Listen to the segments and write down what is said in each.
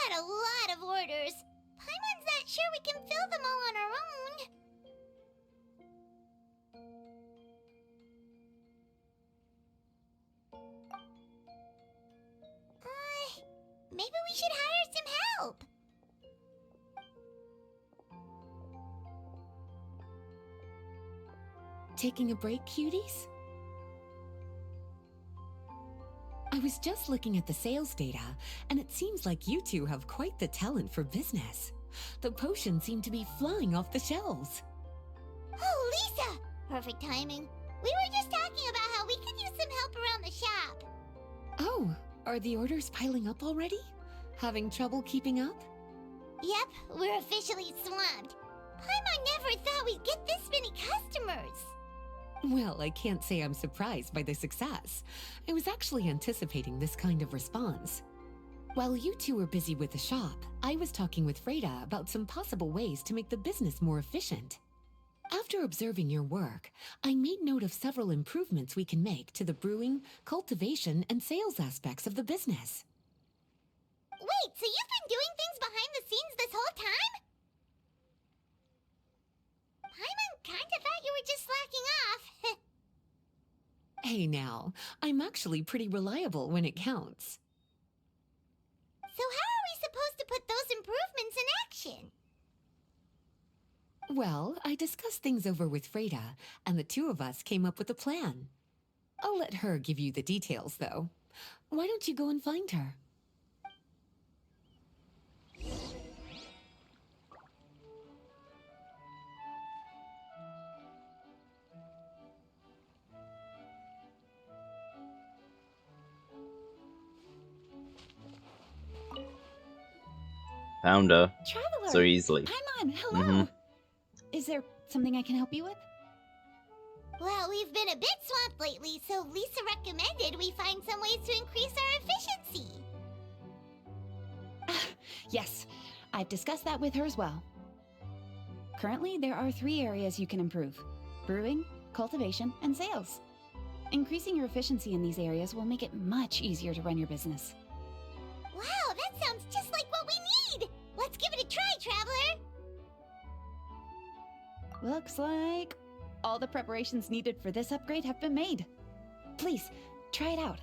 got a lot of orders. Paimon's not sure we can fill them all on our own. Maybe we should hire some help. Taking a break, cuties? I was just looking at the sales data, and it seems like you two have quite the talent for business. The potions seem to be flying off the shelves. Oh, Lisa! Perfect timing. We were just talking about how we could use some help around the shop. Oh, are the orders piling up already? Having trouble keeping up? Yep, we're officially swamped. Paimon never thought we'd get this many customers. Well, I can't say I'm surprised by the success. I was actually anticipating this kind of response. While you two were busy with the shop, I was talking with Freda about some possible ways to make the business more efficient. After observing your work, I made note of several improvements we can make to the brewing, cultivation, and sales aspects of the business. Wait, so you've been doing things behind the scenes this whole time? Paimon kinda thought you were just slacking off. Hey now, I'm actually pretty reliable when it counts. So how are we supposed to put those improvements in action? Well, I discussed things over with Freda, and the two of us came up with a plan. I'll let her give you the details, though. Why don't you go and find her? Found her. Traveler! So easily. Paimon, hello! Is there something I can help you with? Well, we've been a bit swamped lately, so Lisa recommended we find some ways to increase our efficiency. Yes, I've discussed that with her as well. Currently, there are 3 areas you can improve: brewing, cultivation, and sales. Increasing your efficiency in these areas will make it much easier to run your business. Wow, that sounds just like what we need! Let's give it a try, Traveler! Looks like all the preparations needed for this upgrade have been made. Please, try it out.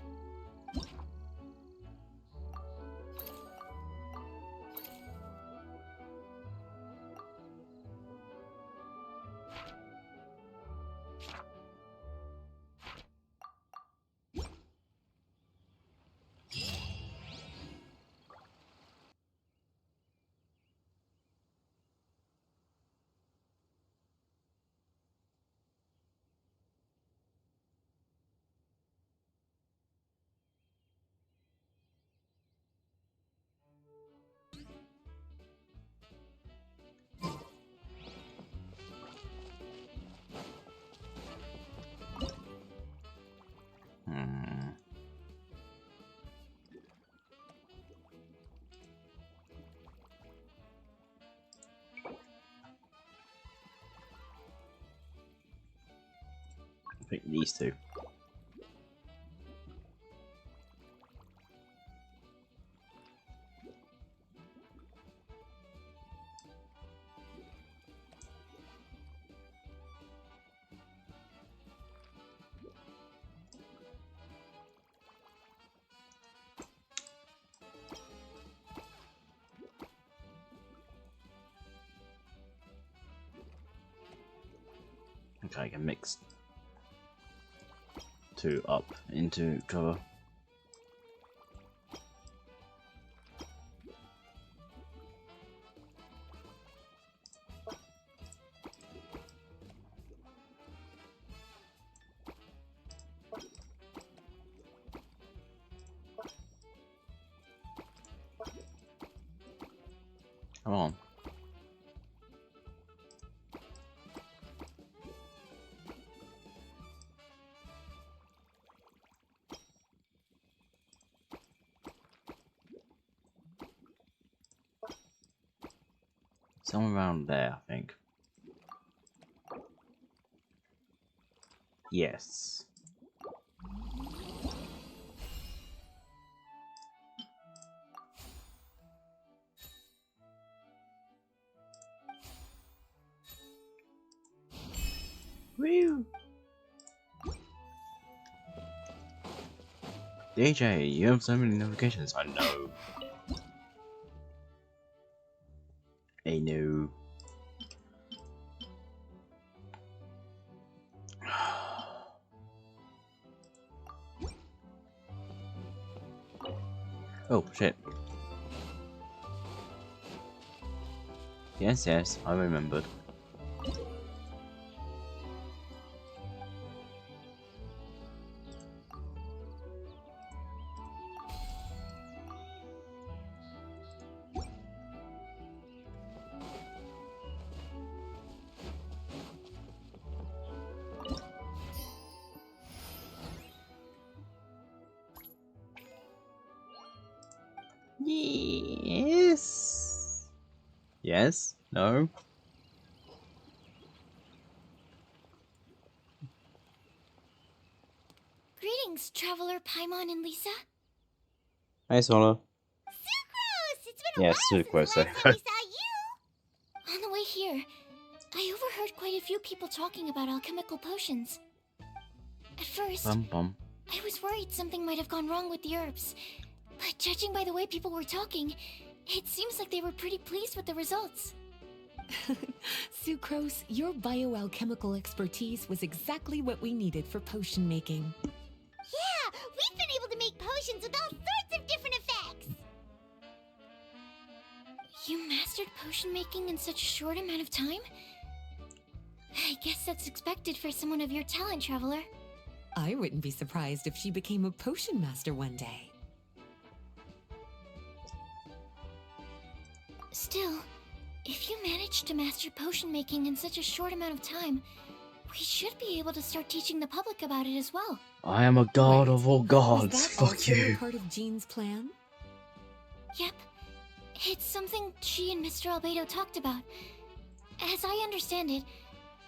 I think these two. Okay, I can mix 2 up into cover. Come on. Somewhere around there, I think. Yes. DJ, you have so many notifications. I know. I know. Oh shit. Yes, yes, I remembered. Yes. Yes? No? Greetings, Traveler Paimon and Lisa. Hey, Swallow. Sucrose! It's been a Yeah, while since the Sucrose last there. time we saw you! On the way here, I overheard quite a few people talking about alchemical potions. At first, Bum bum. I was worried something might have gone wrong with the herbs. But judging by the way people were talking, it seems like they were pretty pleased with the results. Sucrose, your bioalchemical expertise was exactly what we needed for potion making. Yeah, we've been able to make potions with all sorts of different effects! You mastered potion making in such a short amount of time? I guess that's expected for someone of your talent, Traveler. I wouldn't be surprised if she became a potion master one day. Still, if you managed to master potion making in such a short amount of time, we should be able to start teaching the public about it as well. I am a god Wait, of all Was gods. that Fuck also you. a part of Jean's plan? Yep. It's something she and Mr. Albedo talked about. As I understand it,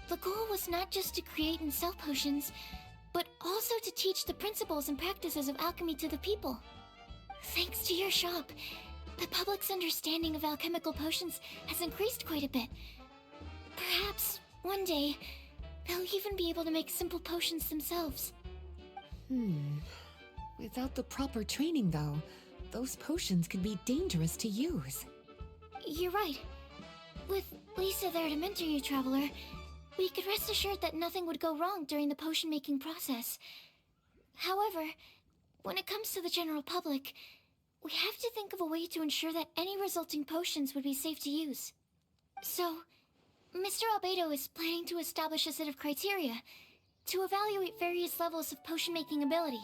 the goal was not just to create and sell potions, but also to teach the principles and practices of alchemy to the people. Thanks to your shop, the public's understanding of alchemical potions has increased quite a bit. Perhaps, one day, they'll even be able to make simple potions themselves. Without the proper training, though, those potions could be dangerous to use. You're right. With Lisa there to mentor you, Traveler, we could rest assured that nothing would go wrong during the potion-making process. However, when it comes to the general public, we have to think of a way to ensure that any resulting potions would be safe to use. So, Mr. Albedo is planning to establish a set of criteria to evaluate various levels of potion-making ability.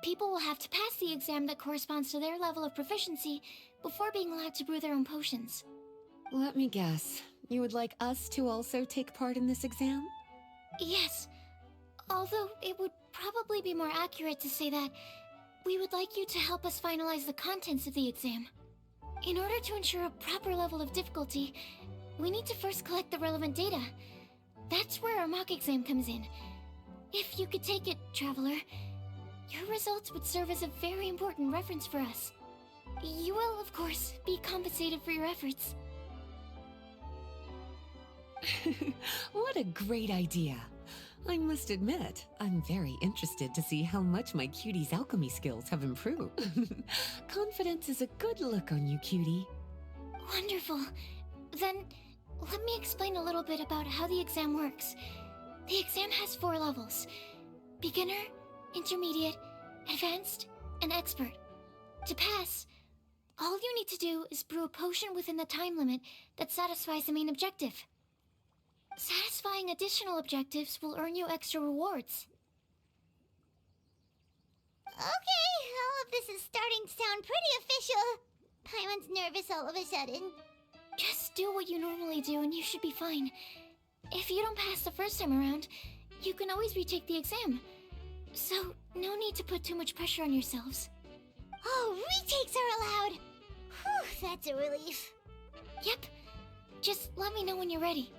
People will have to pass the exam that corresponds to their level of proficiency before being allowed to brew their own potions. Let me guess. You would like us to also take part in this exam? Yes, although it would probably be more accurate to say that we would like you to help us finalize the contents of the exam. In order to ensure a proper level of difficulty, we need to first collect the relevant data. That's where our mock exam comes in. If you could take it, Traveler, your results would serve as a very important reference for us. You will, of course, be compensated for your efforts. What a great idea. I must admit, I'm very interested to see how much my cutie's alchemy skills have improved. Confidence is a good look on you, cutie. Wonderful. Then, let me explain a little bit about how the exam works. The exam has 4 levels: beginner, intermediate, advanced, and expert. To pass, all you need to do is brew a potion within the time limit that satisfies the main objective. Satisfying additional objectives will earn you extra rewards. Okay, all of this is starting to sound pretty official. Paimon's nervous all of a sudden. Just do what you normally do and you should be fine. If you don't pass the first time around, you can always retake the exam. So, no need to put too much pressure on yourselves. Oh, retakes are allowed! Whew, that's a relief. Yep. Just let me know when you're ready.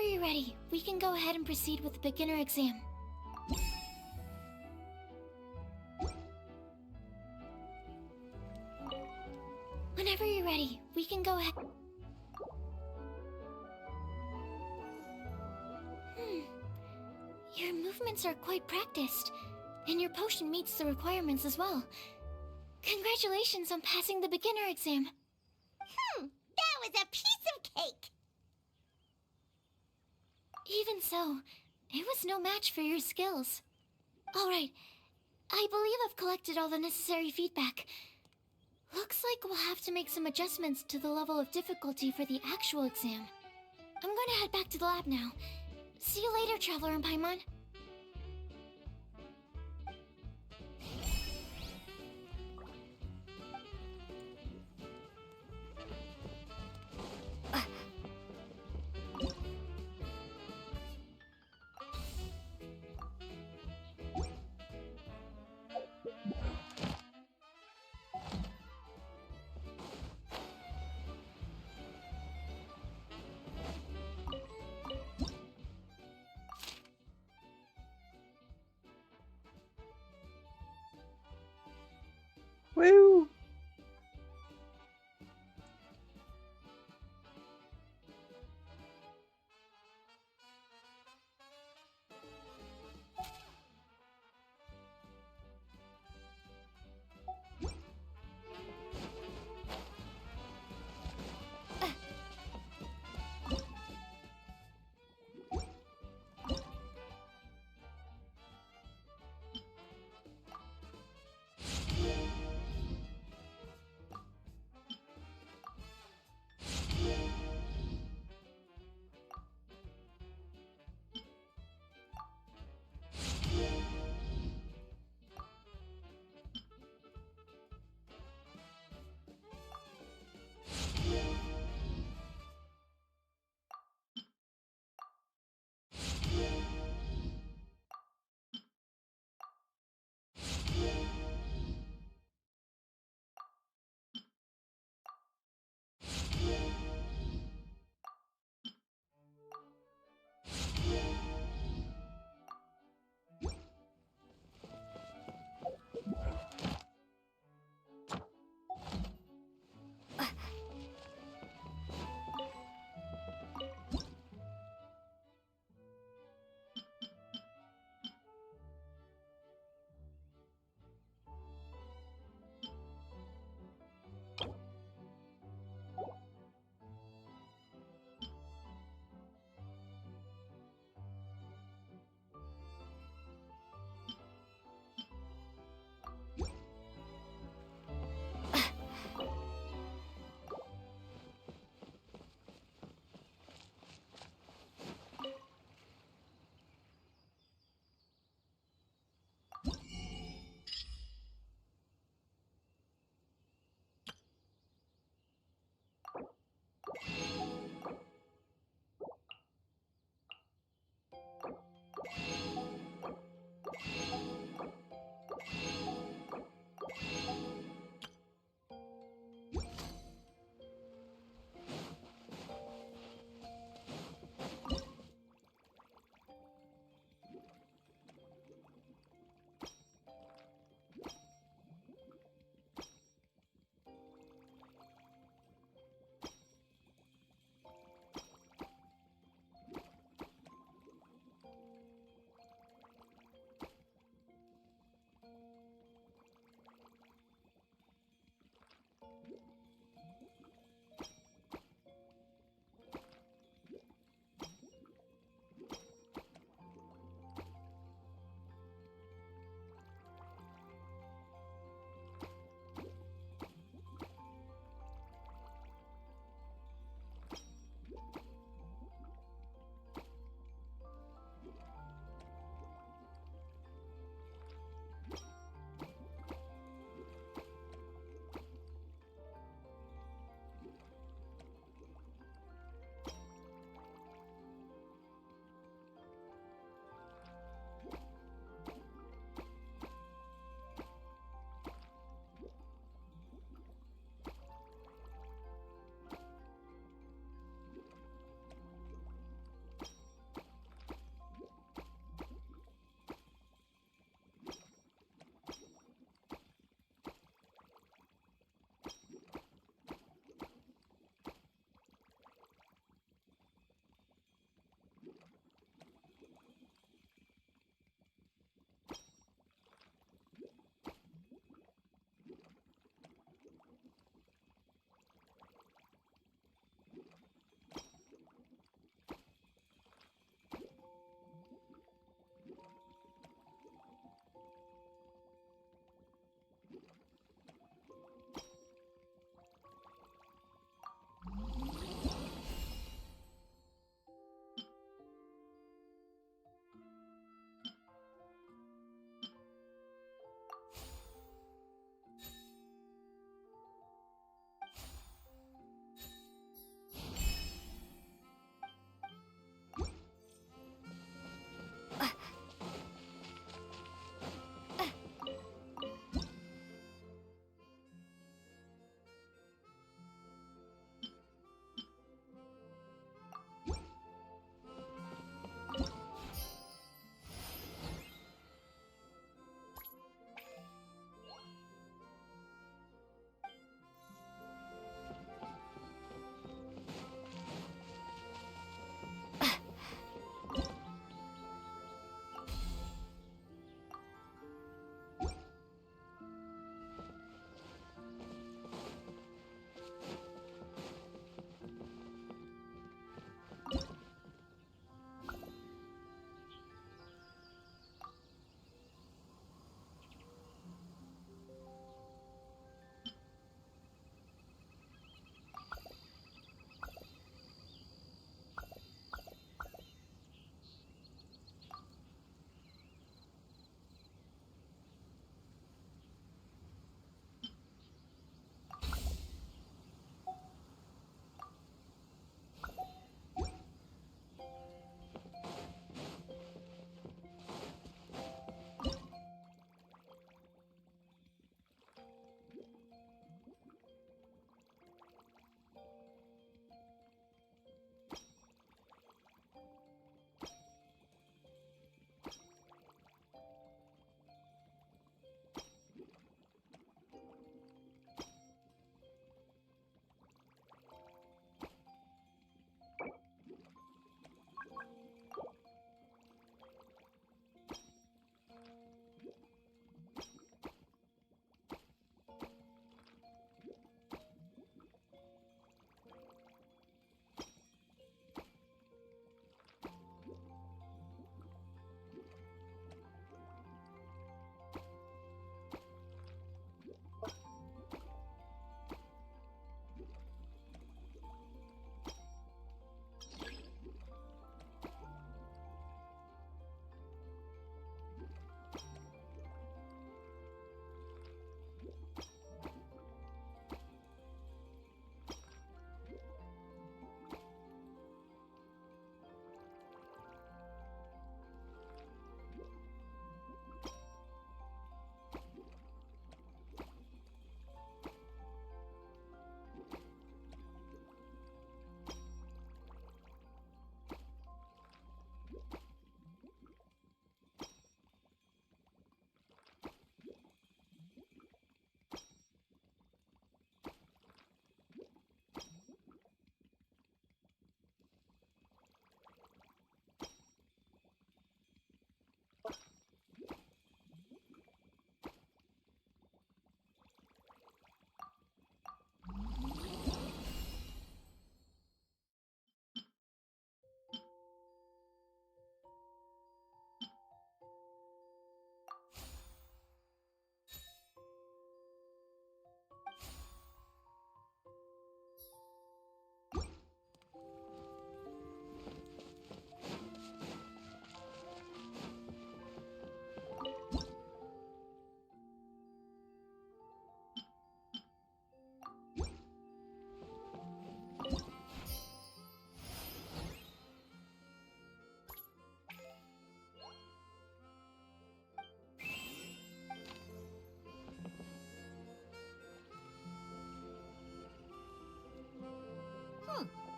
you're ready, we can go ahead and proceed with the beginner exam. Whenever you're ready, we can go ahead. Your movements are quite practiced, and your potion meets the requirements as well. Congratulations on passing the beginner exam. That was a piece of cake! Even so, it was no match for your skills. Alright, I believe I've collected all the necessary feedback. Looks like we'll have to make some adjustments to the level of difficulty for the actual exam. I'm going to head back to the lab now. See you later, Traveler and Paimon.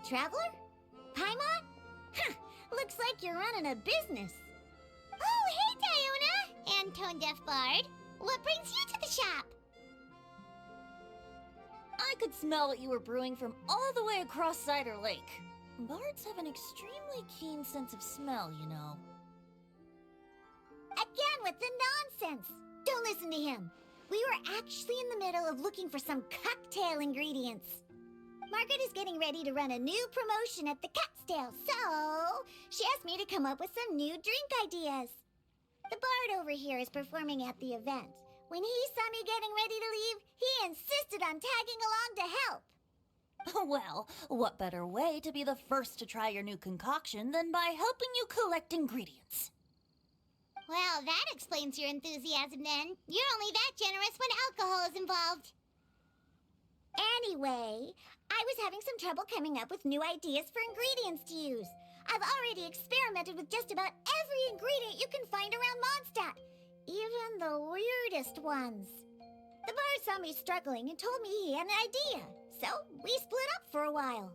Traveler? Paimon? Huh, looks like you're running a business. Oh, hey, Diona! And Tone Deaf Bard. What brings you to the shop? I could smell what you were brewing from all the way across Cider Lake. Bards have an extremely keen sense of smell, you know. Again with the nonsense! Don't listen to him. We were actually in the middle of looking for some cocktail ingredients. Margaret is getting ready to run a new promotion at the Catstail, so she asked me to come up with some new drink ideas. The bard over here is performing at the event. When he saw me getting ready to leave, he insisted on tagging along to help. Well, what better way to be the first to try your new concoction than by helping you collect ingredients? Well, that explains your enthusiasm then. You're only that generous when alcohol is involved. Anyway, I was having some trouble coming up with new ideas for ingredients to use. I've already experimented with just about every ingredient you can find around Mondstadt, even the weirdest ones. The bard saw me struggling and told me he had an idea, so we split up for a while.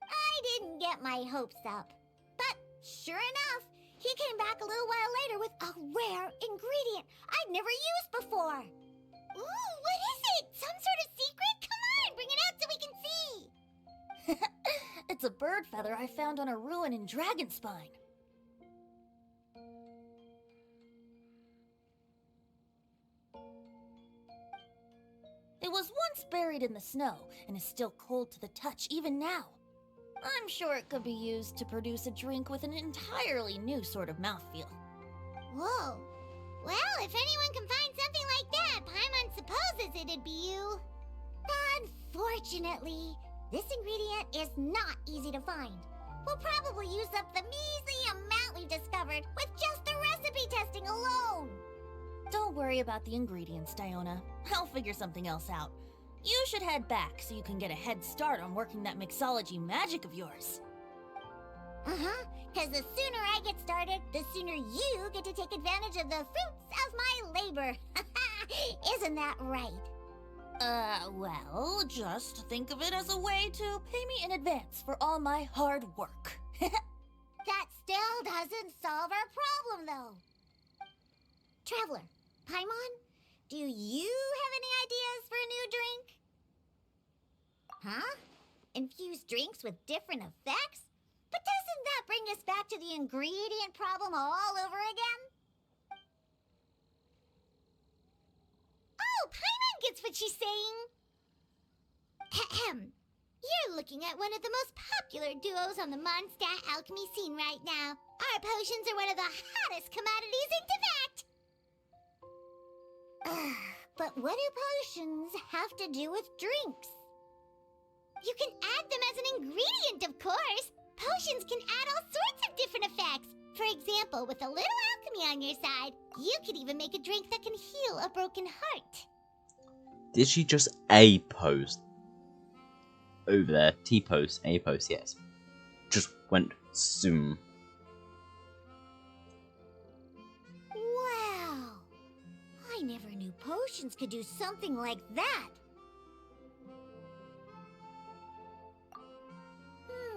I didn't get my hopes up, but sure enough, he came back a little while later with a rare ingredient I'd never used before. Ooh, what is it? Some sort of secret? Come on, bring it out so we can see. It's a bird feather I found on a ruin in Dragonspine. It was once buried in the snow and is still cold to the touch even now. I'm sure it could be used to produce a drink with an entirely new sort of mouthfeel. Whoa. Well, if anyone can find something like that, Paimon supposes it'd be you. Unfortunately, this ingredient is not easy to find. We'll probably use up the measly amount we've discovered with just the recipe testing alone. Don't worry about the ingredients, Diona. I'll figure something else out. You should head back so you can get a head start on working that mixology magic of yours. Because the sooner I get started, the sooner you get to take advantage of the fruits of my labor. Isn't that right? Well, just think of it as a way to pay me in advance for all my hard work. That still doesn't solve our problem, though. Traveler, Paimon, do you have any ideas for a new drink? Huh? Infused drinks with different effects? But doesn't that bring us back to the ingredient problem all over again? Oh, Paimon gets what she's saying. Ahem. You're looking at one of the most popular duos on the Mondstadt alchemy scene right now. Our potions are one of the hottest commodities in Teyvat. But what do potions have to do with drinks? You can add them as an ingredient, of course. Potions can add all sorts of different effects. For example, with a little alchemy on your side, you could even make a drink that can heal a broken heart. Did she just A-pose? Over there. T-pose. A-pose, yes. Just went zoom. Wow. I never knew potions could do something like that.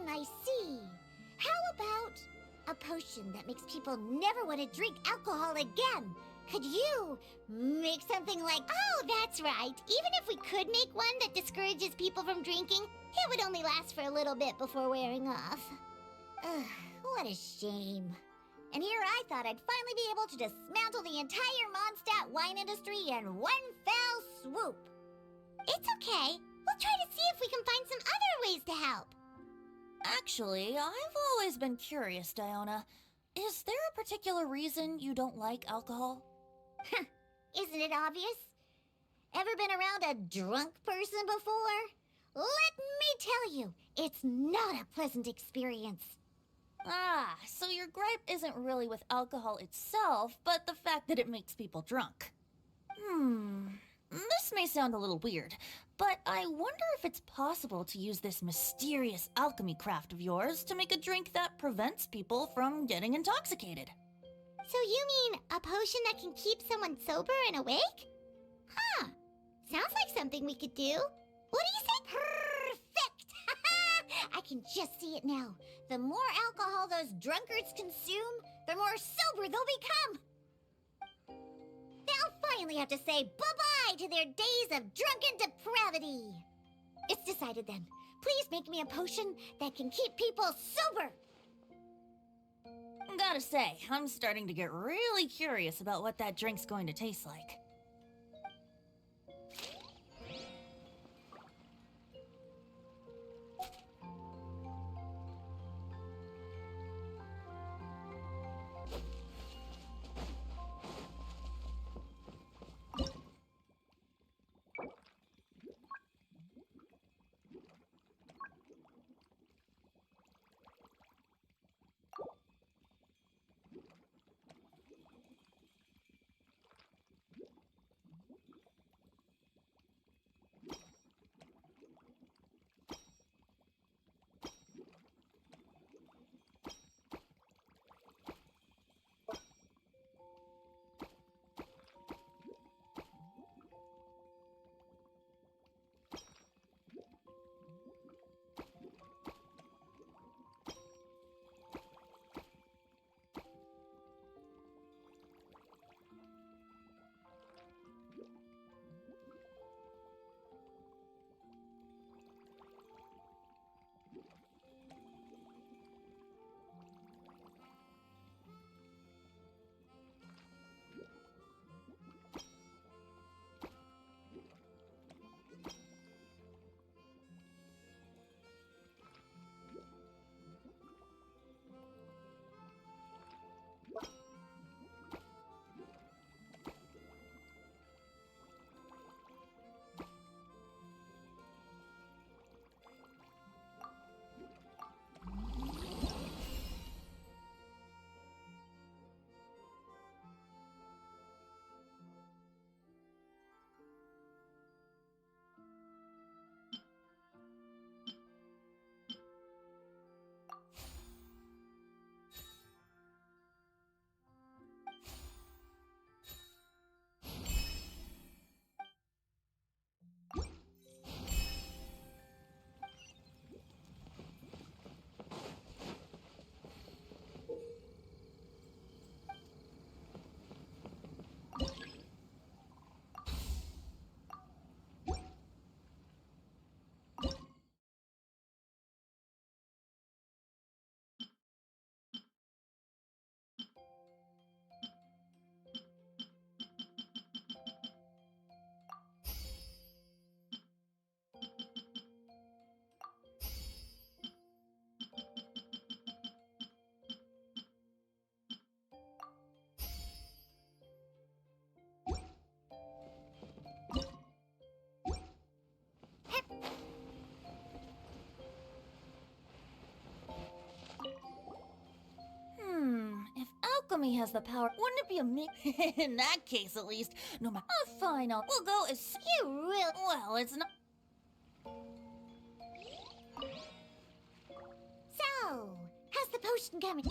I see. How about a potion that makes people never want to drink alcohol again? Could you make something like... Oh, that's right. Even if we could make one that discourages people from drinking, it would only last for a little bit before wearing off. Ugh, what a shame. And here I thought I'd finally be able to dismantle the entire Mondstadt wine industry in one fell swoop. It's okay. We'll try to see if we can find some other ways to help. Actually, I've always been curious, Diona. Is there a particular reason you don't like alcohol? Isn't it obvious? Ever been around a drunk person before? Let me tell you, it's not a pleasant experience. Ah, so your gripe isn't really with alcohol itself, but the fact that it makes people drunk. This may sound a little weird, but I wonder if it's possible to use this mysterious alchemy craft of yours to make a drink that prevents people from getting intoxicated. So you mean a potion that can keep someone sober and awake? Huh. Sounds like something we could do. What do you say? Perfect! I can just see it now. The more alcohol those drunkards consume, the more sober they'll become. They'll finally have to say bye-bye to their days of drunken depravity. It's decided then. Please make me a potion that can keep people sober. Gotta say, I'm starting to get really curious about what that drink's going to taste like. If alchemy has the power, wouldn't it be amazing? In that case, at least, no matter. Oh, fine, we'll go as you really. Well, it's not. So, how's the potion coming?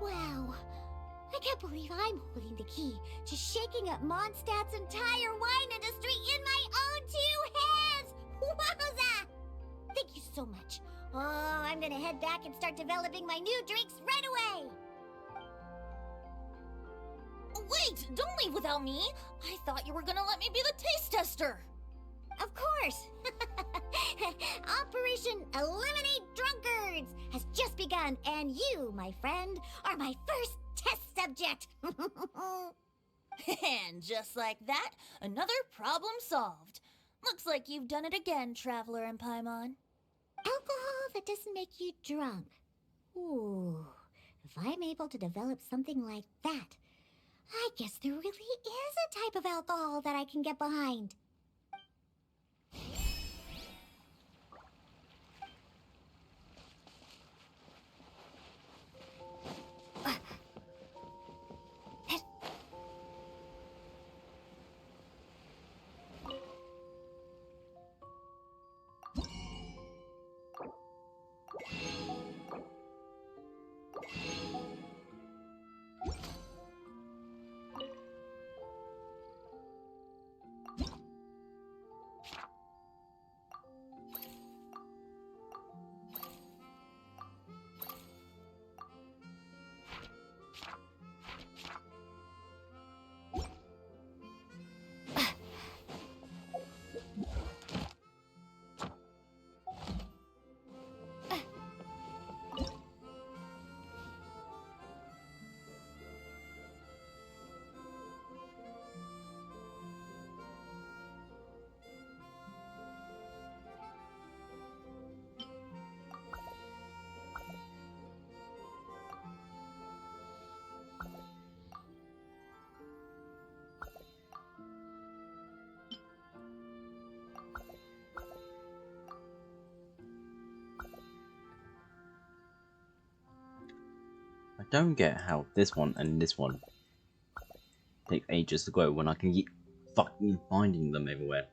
Wow, I can't believe I'm holding the key to shaking up Mondstadt's entire wine industry in my own two hands! Wowza! Thank you so much. Oh, I'm gonna head back and start developing my new drinks right away! Wait, don't leave without me. I thought you were gonna let me be the taste tester. Of course! Operation Eliminate Drunkards has just begun, and you, my friend, are my first test subject! And just like that, another problem solved. Looks like you've done it again, Traveler and Paimon. Alcohol that doesn't make you drunk. Ooh, if I'm able to develop something like that, I guess there really is a type of alcohol that I can get behind. don't get how this one and this one take ages to grow when I can keep fucking finding them everywhere.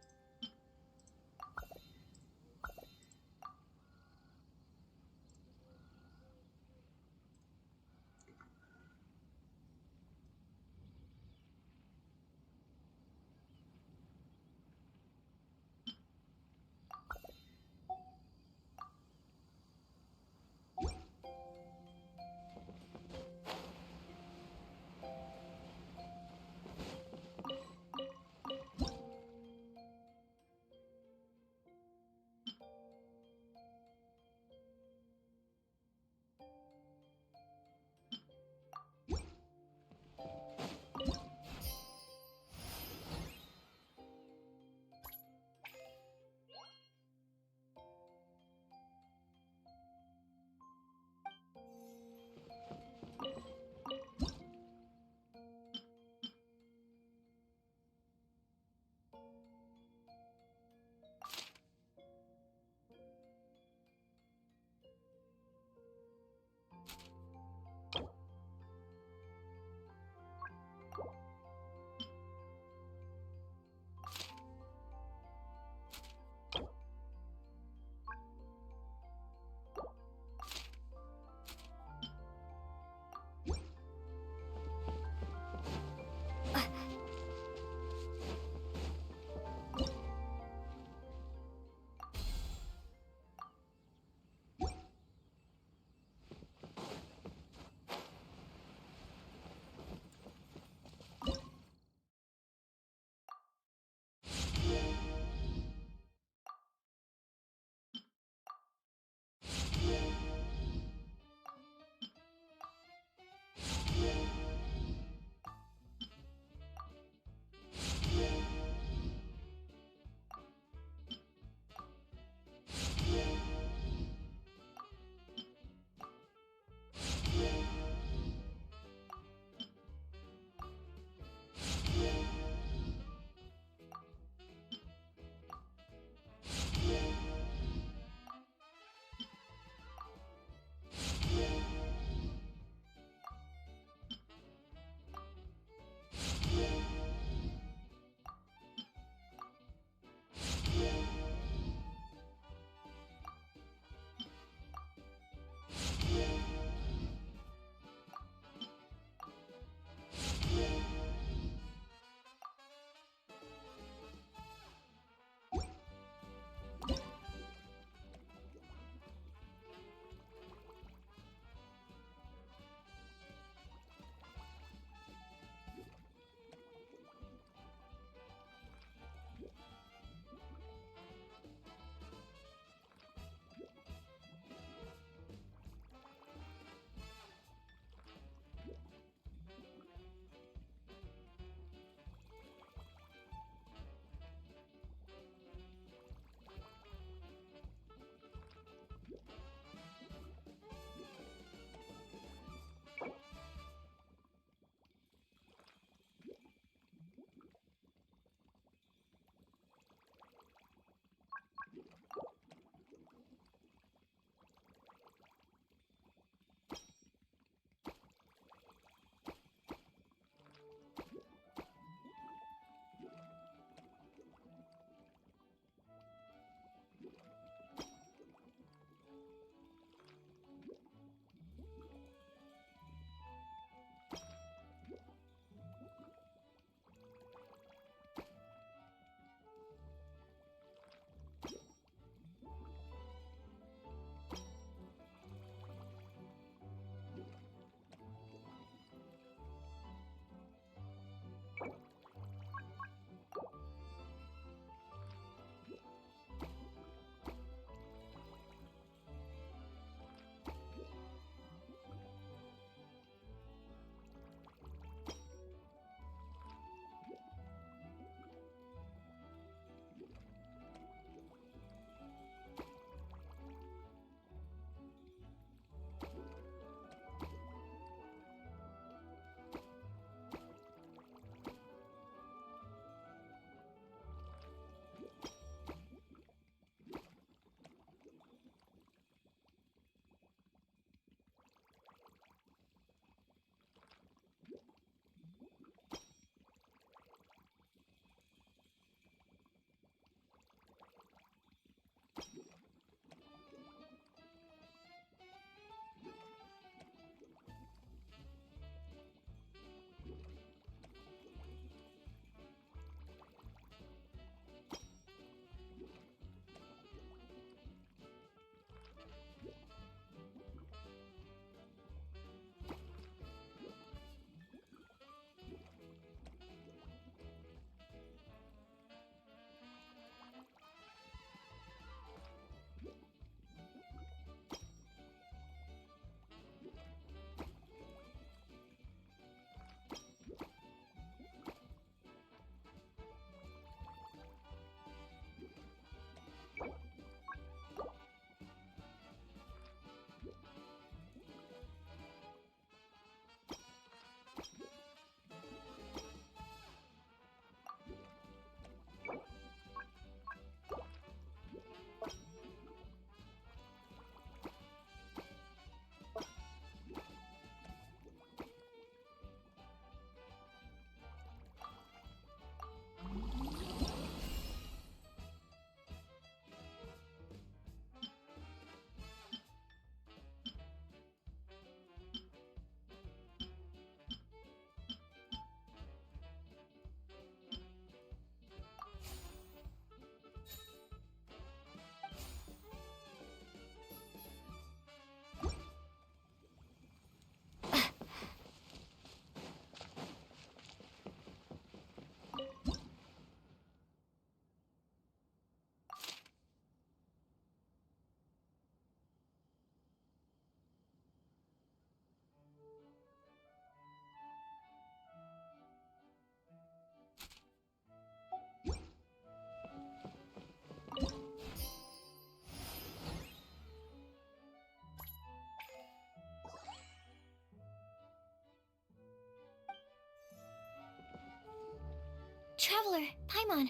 Paimon,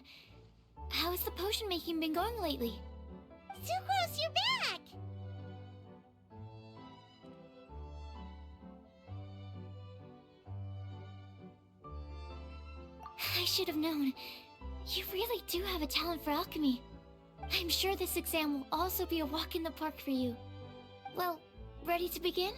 how has the potion making been going lately? Sucrose, you're back! I should have known. You really do have a talent for alchemy. I'm sure this exam will also be a walk in the park for you. Well, ready to begin?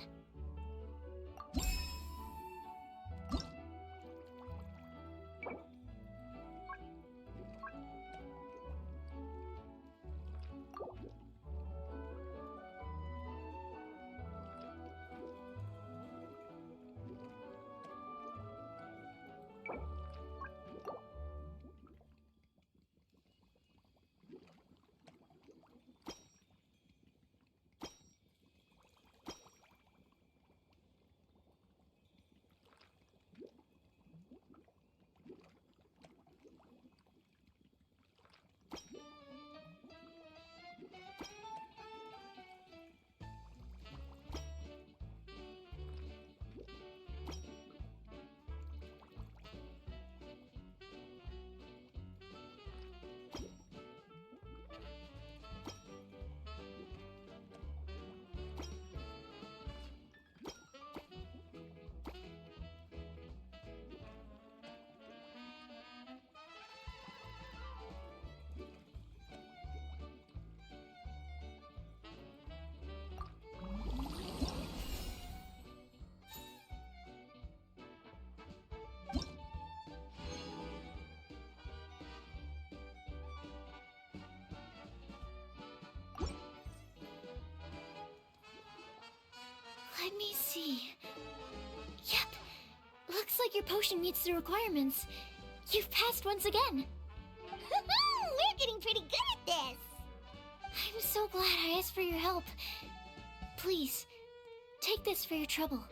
Let me see. Yep. Looks like your potion meets the requirements. You've passed once again. We're getting pretty good at this! I'm so glad I asked for your help. Please, take this for your trouble.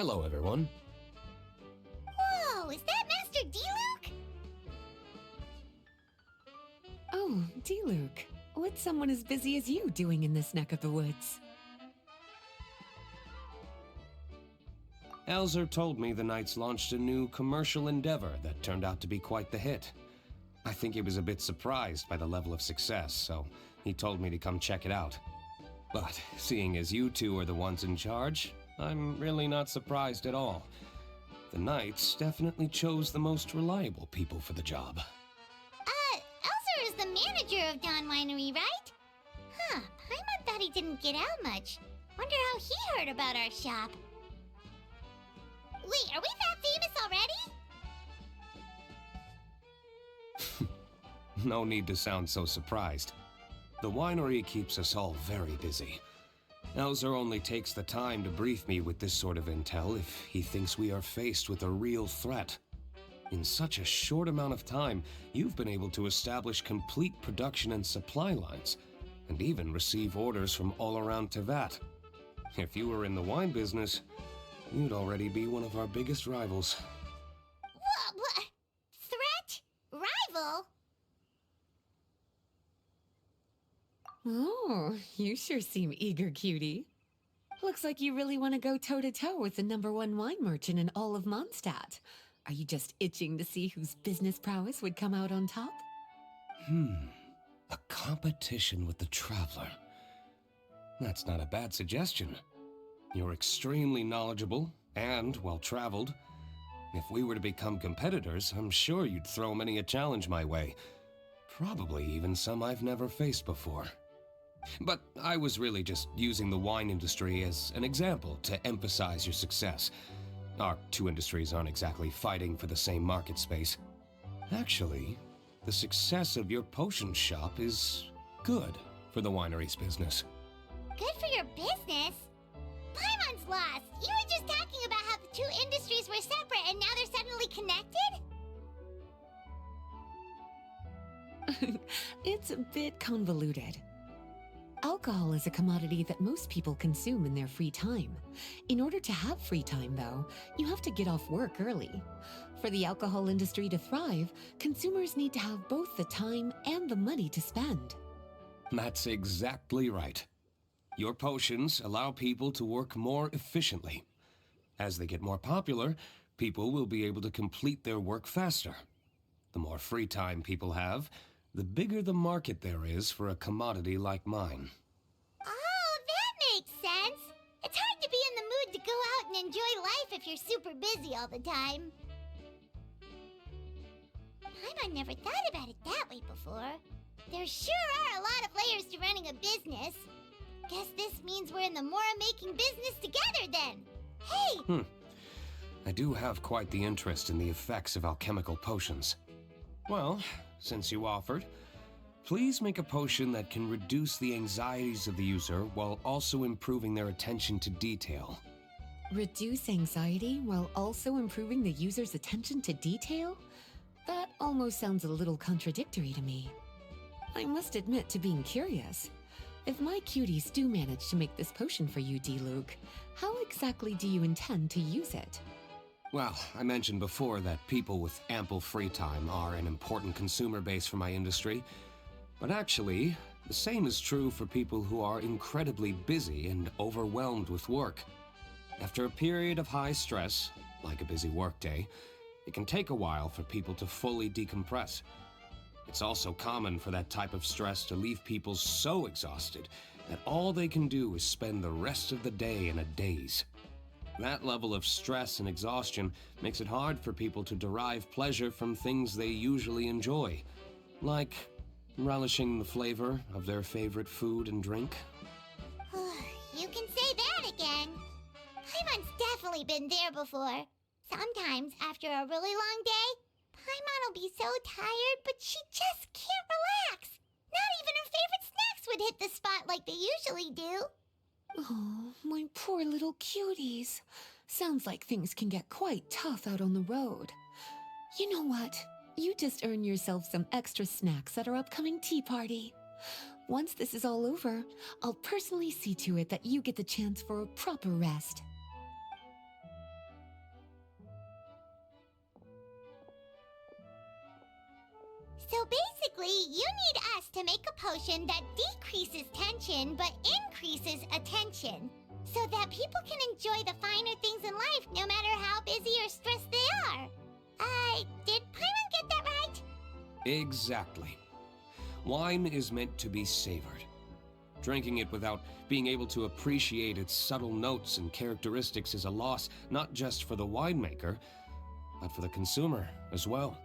Hello, everyone. Whoa, is that Master D-Luke? Oh, D-Luke. What's someone as busy as you doing in this neck of the woods? Elzer told me the Knights launched a new commercial endeavor that turned out to be quite the hit. I think he was a bit surprised by the level of success, so he told me to come check it out. But seeing as you two are the ones in charge, I'm really not surprised at all. The Knights definitely chose the most reliable people for the job. Elzer is the manager of Dawn Winery, right? Huh, Paimon thought he didn't get out much. Wonder how he heard about our shop. Wait, are we that famous already? No need to sound so surprised. The winery keeps us all very busy. Elzer only takes the time to brief me with this sort of intel if he thinks we are faced with a real threat. In such a short amount of time, you've been able to establish complete production and supply lines, and even receive orders from all around Tevat. If you were in the wine business, you'd already be one of our biggest rivals. What? Threat? Rival? Oh, you sure seem eager, cutie. Looks like you really want to go toe-to-toe with the #1 wine merchant in all of Mondstadt. Are you just itching to see whose business prowess would come out on top? A competition with the Traveler. That's not a bad suggestion. You're extremely knowledgeable and well-traveled. If we were to become competitors, I'm sure you'd throw many a challenge my way. Probably even some I've never faced before. But I was really just using the wine industry as an example to emphasize your success. Our two industries aren't exactly fighting for the same market space. Actually, the success of your potion shop is good for the winery's business. Good for your business? Paimon's lost. You were just talking about how the two industries were separate and now they're suddenly connected? It's a bit convoluted. Alcohol is a commodity that most people consume in their free time. In order to have free time, though, you have to get off work early. For the alcohol industry to thrive, consumers need to have both the time and the money to spend. That's exactly right. Your potions allow people to work more efficiently. As they get more popular, people will be able to complete their work faster. The more free time people have, the bigger the market there is for a commodity like mine. Oh, that makes sense. It's hard to be in the mood to go out and enjoy life if you're super busy all the time. Paimon never thought about it that way before. There sure are a lot of layers to running a business. Guess this means we're in the Mora-making business together then. Hey! I do have quite the interest in the effects of alchemical potions. Well, since you offered, please make a potion that can reduce the anxieties of the user while also improving their attention to detail. Reduce anxiety while also improving the user's attention to detail? That almost sounds a little contradictory to me. I must admit to being curious. If my cuties do manage to make this potion for you, D-Luke, how exactly do you intend to use it? Well, I mentioned before that people with ample free time are an important consumer base for my industry. But actually, the same is true for people who are incredibly busy and overwhelmed with work. After a period of high stress, like a busy workday, it can take a while for people to fully decompress. It's also common for that type of stress to leave people so exhausted that all they can do is spend the rest of the day in a daze. That level of stress and exhaustion makes it hard for people to derive pleasure from things they usually enjoy, like relishing the flavor of their favorite food and drink. You can say that again. Paimon's definitely been there before. Sometimes, after a really long day, Paimon will be so tired, but she just can't relax. Not even her favorite snacks would hit the spot like they usually do. Oh, my poor little cuties. Sounds like things can get quite tough out on the road. You know what? You just earn yourself some extra snacks at our upcoming tea party. Once this is all over, I'll personally see to it that you get the chance for a proper rest. to make a potion that decreases tension but increases attention, so that people can enjoy the finer things in life no matter how busy or stressed they are. Did Paimon get that right? Exactly. Wine is meant to be savored. Drinking it without being able to appreciate its subtle notes and characteristics is a loss not just for the winemaker, but for the consumer as well.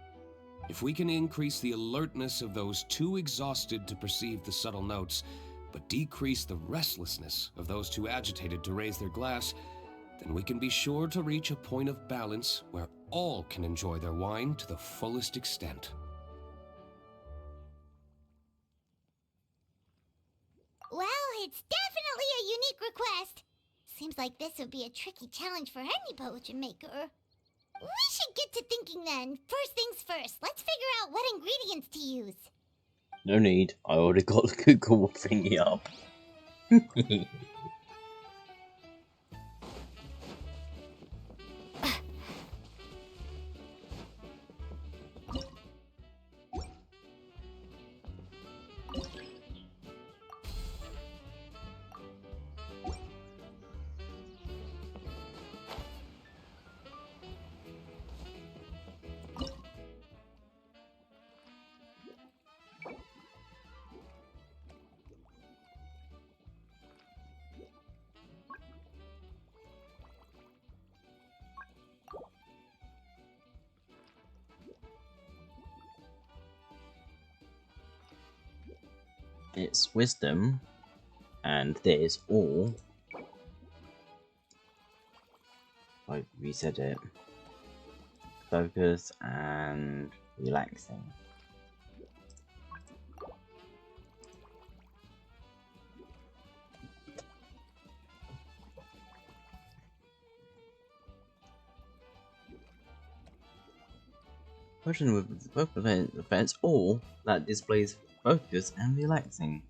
If we can increase the alertness of those too exhausted to perceive the subtle notes, but decrease the restlessness of those too agitated to raise their glass, then we can be sure to reach a point of balance where all can enjoy their wine to the fullest extent. Well, it's definitely a unique request. Seems like this would be a tricky challenge for any potion maker. We should get to thinking then. First things first, let's figure out what ingredients to use. No need. I already got the Google thingy up. It's wisdom, and there's all. I reset it. Focus and relaxing. Potion with both events all that displays focus and relaxing.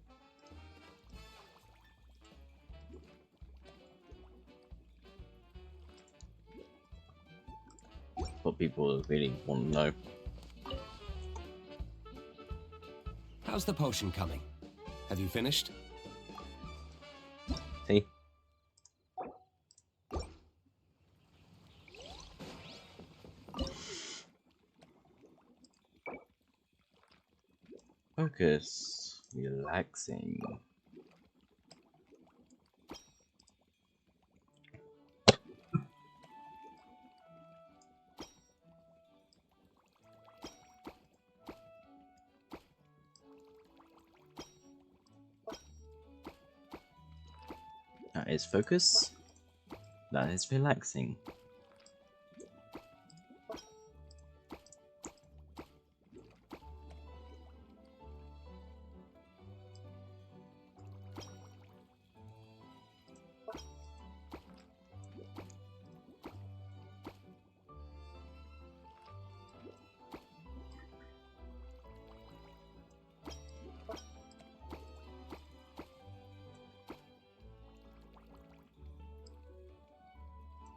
What people really want to know. How's the potion coming? Have you finished? See? Focus, relaxing. That is focus. That is relaxing.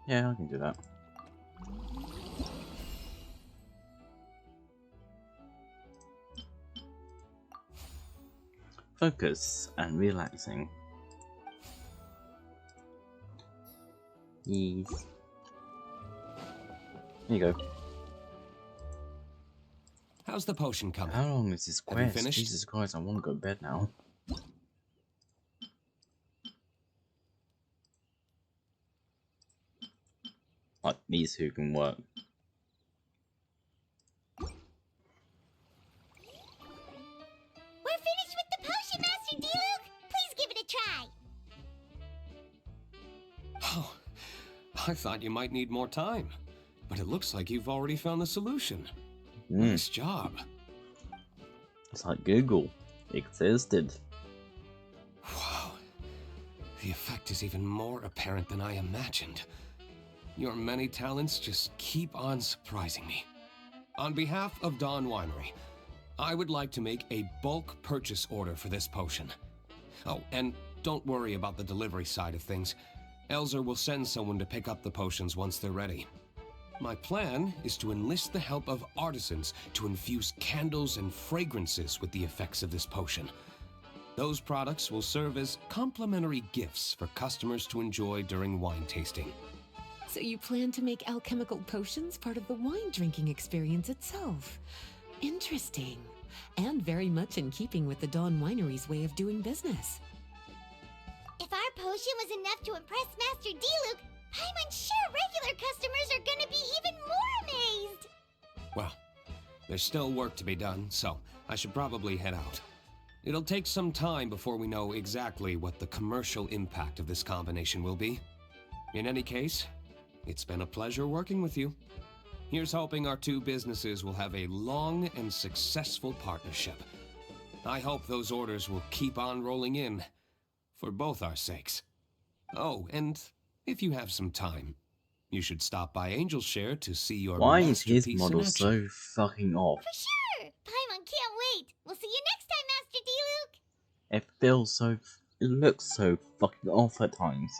Yeah, I can do that. Focus and relaxing. Ease. There you go. How's the potion coming? How long is this Have you quest? finished? Jesus Christ, I want to go to bed now. Like, these who can work. We're finished with the potion, Master D-Luke! Please give it a try! Oh, I thought you might need more time, but it looks like you've already found the solution. Nice job. It's like Google. Existed. Wow. The effect is even more apparent than I imagined. Your many talents just keep on surprising me. On behalf of Dawn Winery, I would like to make a bulk purchase order for this potion. Oh, and don't worry about the delivery side of things. Elzer will send someone to pick up the potions once they're ready. My plan is to enlist the help of artisans to infuse candles and fragrances with the effects of this potion. Those products will serve as complimentary gifts for customers to enjoy during wine tasting. So you plan to make alchemical potions part of the wine drinking experience itself. Interesting. And very much in keeping with the Dawn Winery's way of doing business. If our potion was enough to impress Master Diluc, I'm sure regular customers are gonna be even more amazed! Well, there's still work to be done, so I should probably head out. It'll take some time before we know exactly what the commercial impact of this combination will be. In any case, it's been a pleasure working with you. Here's hoping our two businesses will have a long and successful partnership. I hope those orders will keep on rolling in, for both our sakes. Oh, and if you have some time, you should stop by Angel's Share to see your Why is masterpiece his in model action. so fucking off? For sure! Paimon can't wait! We'll see you next time, Master Diluc! It feels so. It looks so fucking off at times.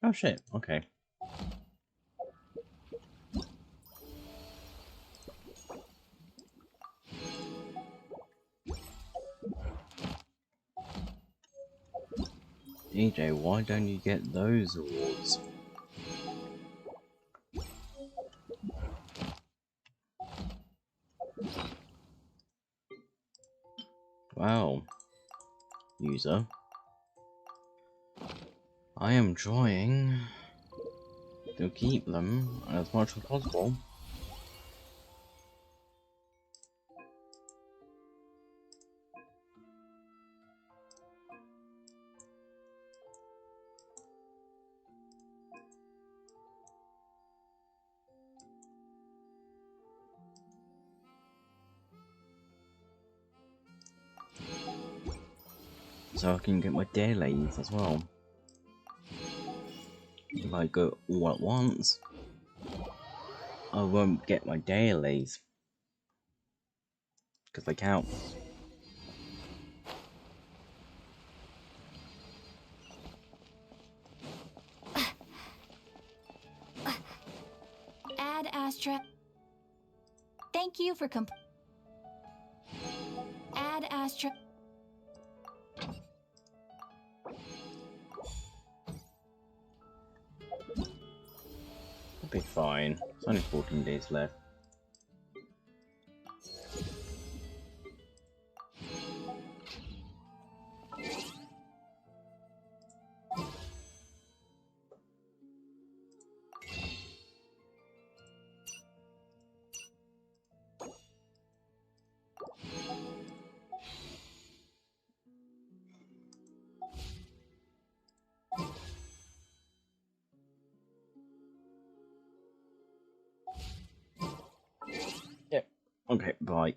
Oh shit, okay. DJ, why don't you get those awards? Wow, user. I am trying to keep them as much as possible. So I can get my dailies as well. If I go all at once, I won't get my dailies. Because they count. Add Astra. Thank you for Add Astra. I'll be fine. It's only 14 days left. Yep. Okay, bye.